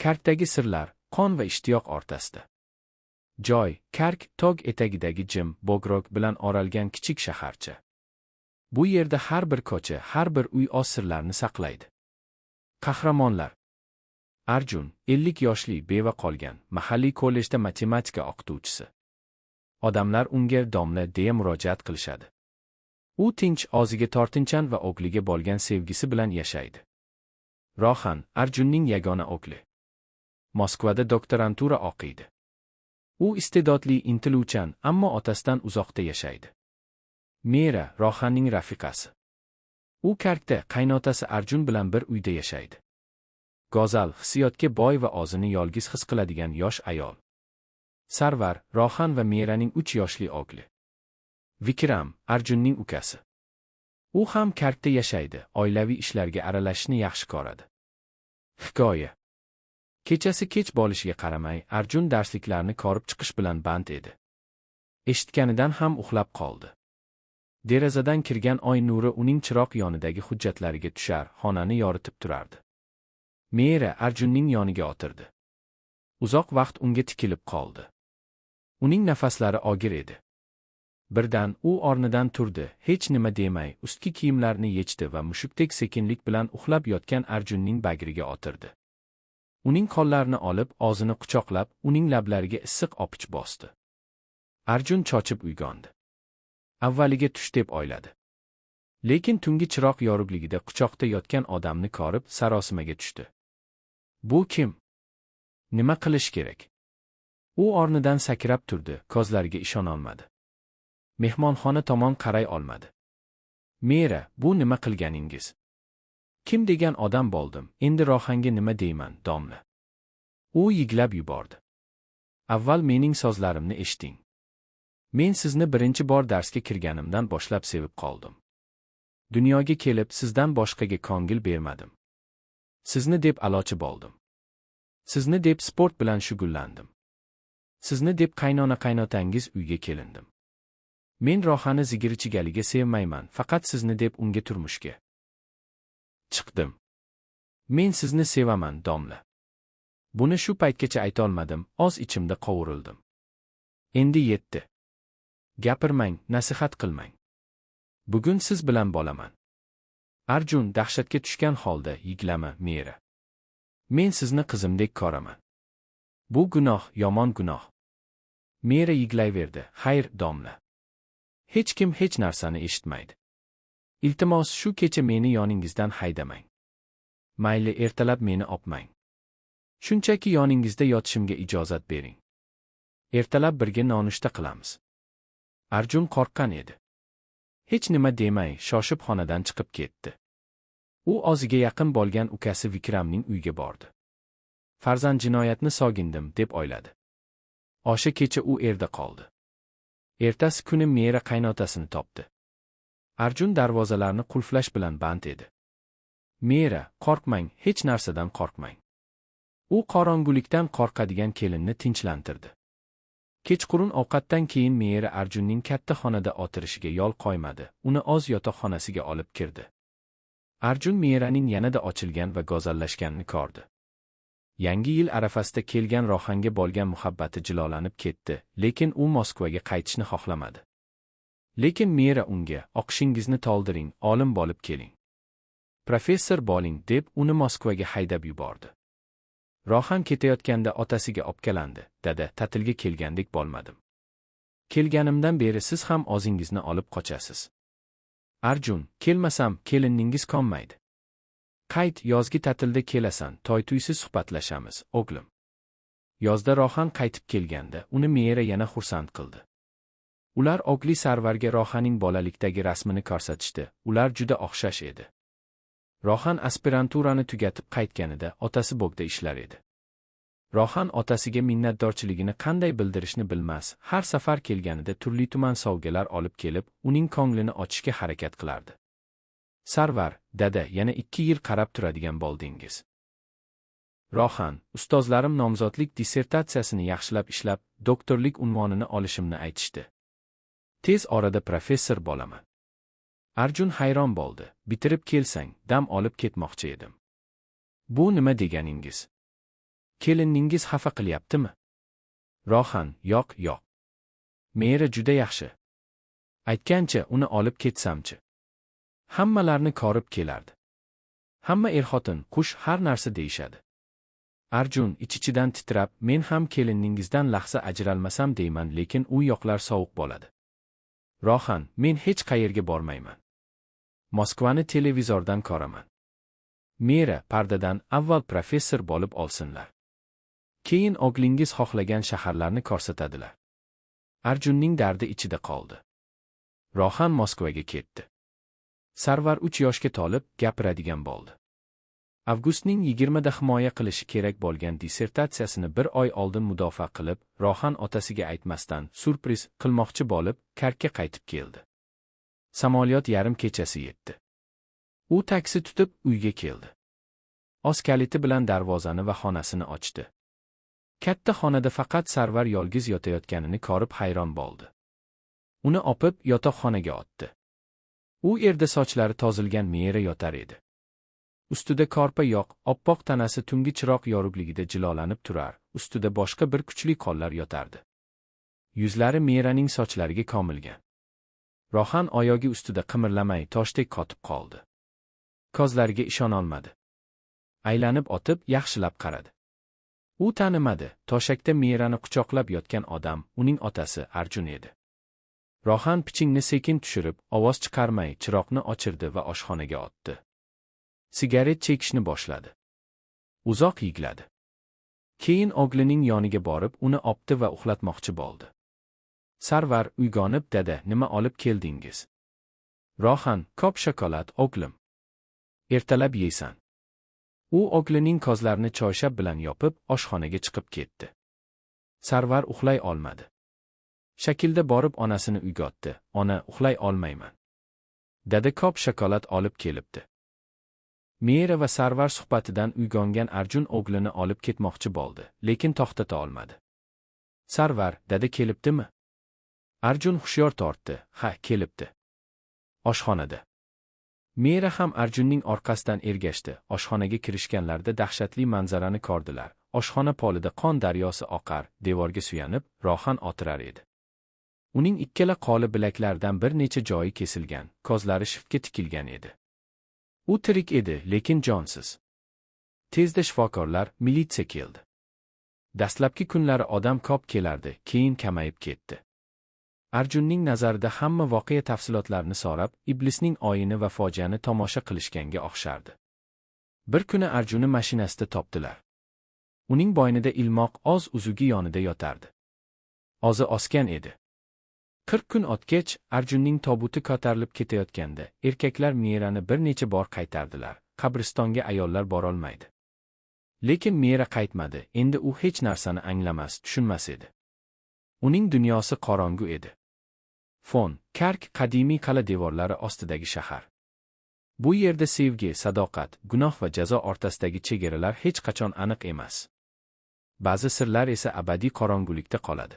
Karkdagi sirlar, qon va ishtiyoq o'rtasida. Joy, Kark tog etagidagi jim, Bogrok bilan o'ralgan kichik shaharcha. Bu yerda har bir ko'cha, har bir uy o'z sirlarini saqlaydi. Qahramonlar. Arjun, 50 yoshli beva qolgan, mahalliy kollejda matematika o'qituvchisi. Odamlar unga domla deya murojaat qilishadi. U tinch, o'ziga tortinchan va o'gliga bo'lgan sevgisi bilan yashaydi. Rohan, Arjunning yagona o'g'li. Moskvada doktorantura o'qiydi. U iste'dodli, intiluvchan, ammo otasidan uzoqda yashaydi. Mera, Rohanning rafiqasi. U Karkda qaynotasi Arjun bilan bir uyda yashaydi. Go'zal, hissiyotga boy va o'zini yolg'iz his qiladigan yosh ayol. Sarvar, Rohan va Meraning 3 yoshli o'g'li. Vikram, Arjunning ukasi. U ham Karkda yashaydi, oilaviy ishlarga aralashishni yaxshi ko'radi. Hikoya. Kechasi kech bo'lishiga qaramay, Arjun darsliklarni ko'rib chiqish bilan band edi. Eshitganidan ham uxlab qoldi. Derazadan kirgan oy nuri uning chiroq yonidagi hujjatlariga tushar, xonani yoritib turardi. Mera Arjunning yoniga o'tirdi. Uzoq vaqt unga tikilib qoldi. Uning nafaslari og'ir edi. Birdan u o'rnidan turdi, hech nima demay, ustki kiyimlarini yechdi va mushukdek sekinlik bilan uxlab yotgan Arjunning bagriga o'tirdi. Uning qo'llarini olib, og'zini quchoqlab, uning lablariga issiq opich bosdi. Arjun chochib uyg'ondi. Avvaliga tush deb o'yladi. Lekin tungi chiroq yorug'ligida quchoqda yotgan odamni ko'rib, sarosimaga tushdi. Bu kim? Nima qilish kerak? U o'rnidan sakrab turdi, ko'zlariga ishona olmadi. Mehmonxona tomon qaray olmadi. Mera, bu nima qilganingiz? Kim degan odam bo'ldim, endi Rohanga nima deyman, domla? U yig'lab yubordi. Avval mening so'zlarimni eshiting. Men sizni birinchi bor darsga kirganimdan boshlab sevib qoldim. Dunyoga kelib sizdan boshqaga ko'ngil bermadim. Sizni deb a'lochi bo'ldim. Sizni deb sport bilan shug'ullandim. Sizni deb qaynona-qaynotangiz uyga kelindim. Men Rohani zigirchigaliga sevmayman, faqat sizni deb unga turmushga chiqdim. Men sizni sevaman, domla. Buni shu paytgacha ayta olmadim, o'z ichimda qovurildim. Endi yetdi. Gapirmang, nasihat qilmang. Bugun siz bilan bo'laman. Arjun dahshatga tushgan holda, yig'lama, Mera. Men sizni qizimdek ko'raman. Bu gunoh, yomon gunoh. Mera yig'layverdi. Xayr, domla. Hech kim hech narsani eshitmaydi. Iltimos, shu kecha meni yoningizdan haydamang. Mayli, ertalab meni opmang. Shunchaki yoningizda yotishimga ijozat bering. Ertalab birga nonushta qilamiz. Arjun qo'rqqan edi. Hech nima demay, shoshib xonadan chiqib ketdi. U o'ziga yaqin bo'lgan ukasi Vikramning uyiga bordi. Farzand jinoyatni sogindim, deb o'yladi. O'sha kecha u erda qoldi. Ertasi kuni Mera qaynotasini topdi. Arjun darvozalarni qulflash bilan band edi. Mera, qo'rqmang, hech narsadan qo'rqmang. U qorong'ulikdan qo'rqadigan kelinni tinchlantirdi. Kechqurun ovqatdan keyin Mera Arjunning katta xonada o'tirishiga yo'l qo'ymadi, uni o'z yotoqxonasiga olib kirdi. Arjun Meraning yanada ochilgan va go'zallashganini ko'rdi. Yangi yil arafasida kelgan Rohanga bo'lgan muhabbati jilolanib ketdi, lekin u Moskvaga qaytishni xohlamadi. Lekin Mera unga, o'qishingizni to'ldiring, olim bo'lib keling. Professor bo'ling, deb uni Moskvaga haydab yubordi. Rohan ketayotganda otasiga o'pkalandi. Dada, ta'tilga kelgandek bo'lmadim. Kelganimdan beri siz ham o'zingizni olib qochasiz. Arjun, kelmasam, kelinningiz qonmaydi. Qayt, yozgi ta'tilda kelasan, to'y-tuysiz suhbatlashamiz, o'g'lim. Yozda Rohan qaytib kelganda, uni Mera yana xursand qildi. Ular o'g'li Sarvarga Rohaning bolalikdagi rasmini ko'rsatishdi. Ular juda o'xshash edi. Rohan aspiranturani tugatib qaytganida otasi bog'da ishlar edi. Rohan otasiga minnatdorchiligini qanday bildirishni bilmas, har safar kelganida turli-tuman sovg'alar olib kelib, uning ko'nglini ochishga harakat qilardi. Sarvar, dada, yana 2 yil qarab turadigan bo'ldingiz. Rohan, ustozlarim nomzodlik dissertatsiyasini yaxshilab ishlab, doktorlik unvonini olishimni aytishdi. Tez orada professor bo'laman. Arjun hayron bo'ldi. Bitirib kelsang, dam olib ketmoqchi edim. Bu nima deganingiz? Keliningiz xafa qilyaptimi? Rohan, yo'q. Mera juda yaxshi. Aytgancha uni olib ketsamchi. Hammalarni korib kelardi. Hamma er-xotin, qush har narsa deyishadi. Arjun ich-ichidan titrab, men ham keliningizdan lahza ajralmasam deyman, lekin u yoqlar sovuq bo'ladi. Rohan, men hech qayerga bormayman. Moskvani televizordan ko'raman. Mera pardadan avval professor bo'lib olsinlar. Keyin o'glingiz xohlagan shaharlarni ko'rsatadilar. Arjunning dardi ichida qoldi. Rohan Moskvaga ketdi. Sarvar 3 yoshga to'lib gapiradigan bo'ldi. Avgustning 20da himoya qilishi kerak bo'lgan dissertatsiyasini 1 oy oldin mudofaa qilib, Rohan otasiga aytmasdan surpriz qilmoqchi bo'lib, Karkka qaytib keldi. Samolyot yarim kechasi yetdi. U taksi tutib uyga keldi. Oz kaliti bilan darvozani va xonasini ochdi. Katta xonada faqat Sarvar yolg'iz yotayotganini ko'rib hayron bo'ldi. Uni opib yotoqxonaga otdi. U yerda sochlari tozilgan Mera yotar edi. Ustida korpa yo'q, oppoq tanasi tungi chiroq yorug'ligida jilolanib turar, ustida boshqa bir kuchli qo'llar yotardi. Yuzlari Meraning sochlariga ko'milgan. Rohan oyog'i ustida qimirlamay toshdek qotib qoldi. Ko'zlariga ishonolmadi. Aylanib o'tib, yaxshilab qaradi. U tanimadi, to'shakda Merani quchoqlab yotgan odam uning otasi Arjun edi. Rohan pichingni sekin tushirib, ovoz chiqarmay chiroqni o'chirdi va oshxonaga otdi. Sigaret chekishni boshladi. Uzoq yig'ladi. Keyin o'g'lining yoniga borib, uni opdi va uxlatmoqchi bo'ldi. Sarvar uyg'onib, "Dada, nima olib keldingiz?" Rohan, "Ko'p shokolad, o'g'lim. Ertalab yeysan." U o'g'lining ko'zlarini choyshab bilan yopib, oshxonaga chiqib ketdi. Sarvar uxlay olmadi. Shakilda borib onasini uyg'otdi. "Ona, uxlay olmayman. Dada ko'p shokolad olib kelibdi." Mera va Sarvar suhbatidan uyg'ongan Arjun o'g'lini olib ketmoqchi bo'ldi, lekin to'xtata olmadi. "Sarvar, dada kelibdimi?" Arjun hushyor tortdi. "Ha, kelibdi." Oshxonada. Mera ham Arjunning orqasidan ergashdi. Oshxonaga kirishganlarida dahshatli manzarani ko'rdilar. Oshxona polida qon daryosi oqar, devorga suyanib, Rohan o'tirar edi. Uning ikkala qo'li bilaklaridan bir necha joyi kesilgan, ko'zlari shiftga tikilgan edi. U tirik edi, lekin jonsiz. Tezda shifokorlar, militsiya keldi. Dastlabki kunlari odam ko'p kelardi, keyin kamayib ketdi. Arjunning nazarida hamma voqea tafsilotlarini so'rab, iblisning o'yini va fojiani tomosha qilishganga o'xshardi. Bir kuni Arjunni mashinasida topdilar. Uning bo'ynida ilmoq oz uzugi yonida yotardi. Ozi osgan edi. 40 kun o'tgach, Arjunning tobuti ko'tarilib ketayotganda, erkaklar Merani bir necha bor qaytardilar. Qabristonga ayollar borolmaydi. Lekin Mera qaytmadi. Endi u hech narsani anglamas, tushunmas edi. Uning dunyosi qorong'u edi. Fon, Kark qadimiy qal'a devorlari ostidagi shahar. Bu yerda sevgi, sadoqat, gunoh va jazo o'rtasidagi chegaralar hech qachon aniq emas. Ba'zi sirlar esa abadiy qorong'ulikda qoladi.